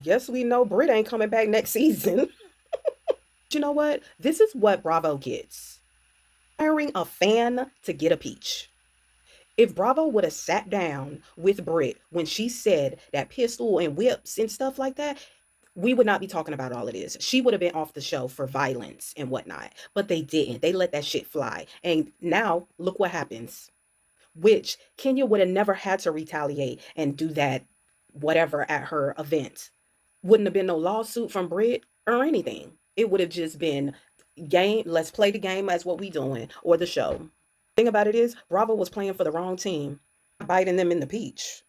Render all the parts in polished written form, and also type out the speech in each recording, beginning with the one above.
Guess we know Brit ain't coming back next season. You know what? This is what Bravo gets. Hiring a fan to get a peach. If Bravo would have sat down with Brit when she said that pistol and whips and stuff like that, we would not be talking about all of this. She would have been off the show for violence and whatnot. But they didn't. They let that shit fly. And now look what happens. Which Kenya would have never had to retaliate and do that whatever at her event. Wouldn't have been no lawsuit from Brit or anything. It would have just been game, let's play the game as what we doing, or the show. Thing about it is Bravo was playing for the wrong team, biting them in the peach.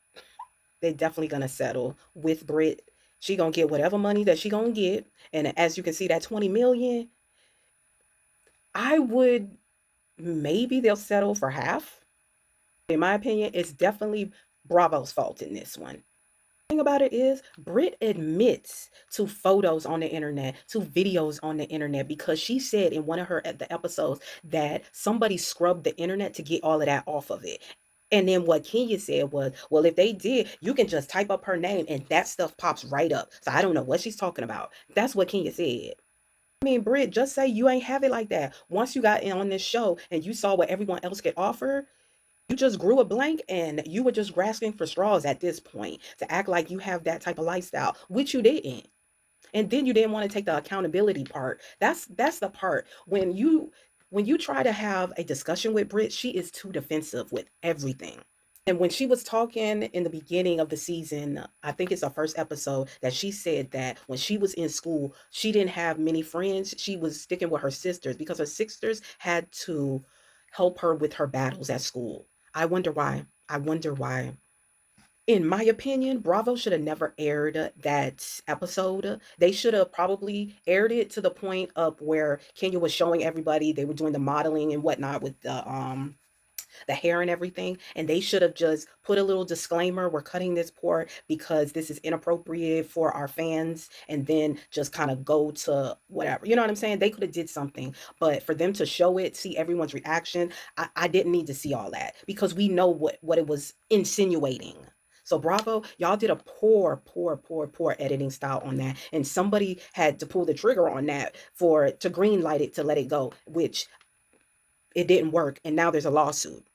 They definitely gonna settle with Brit. She gonna get whatever money that she gonna get. And as you can see, that 20 million, I would, maybe they'll settle for half. In my opinion, it's definitely Bravo's fault in this one. Thing about it is Brit admits to photos on the internet, to videos on the internet, because she said in one of her the episodes that somebody scrubbed the internet to get all of that off of it. And then what Kenya said was, well, if they did, you can just type up her name and that stuff pops right up. So I don't know what she's talking about. That's what Kenya said. I mean, Brit, just say you ain't have it like that. Once you got in on this show and you saw what everyone else could offer, you just grew a blank and you were just grasping for straws at this point to act like you have that type of lifestyle, which you didn't. And then you didn't want to take the accountability part. That's the part when you try to have a discussion with Brit, she is too defensive with everything. And when she was talking in the beginning of the season, I think it's our first episode, that she said that when she was in school, she didn't have many friends. She was sticking with her sisters because her sisters had to help her with her battles at school. I wonder why. I wonder why. In my opinion, Bravo should have never aired that episode. They should have probably aired it to the point of where Kenya was showing everybody they were doing the modeling and whatnot with the hair and everything, and they should have just put a little disclaimer, we're cutting this part because this is inappropriate for our fans, and then just kind of go to whatever, you know what I'm saying? They could have did something, but for them to show it, see everyone's reaction, I didn't need to see all that because we know what it was insinuating. So Bravo, y'all did a poor editing style on that, and somebody had to pull the trigger on that for to green light it to let it go, which it didn't work, and now there's a lawsuit.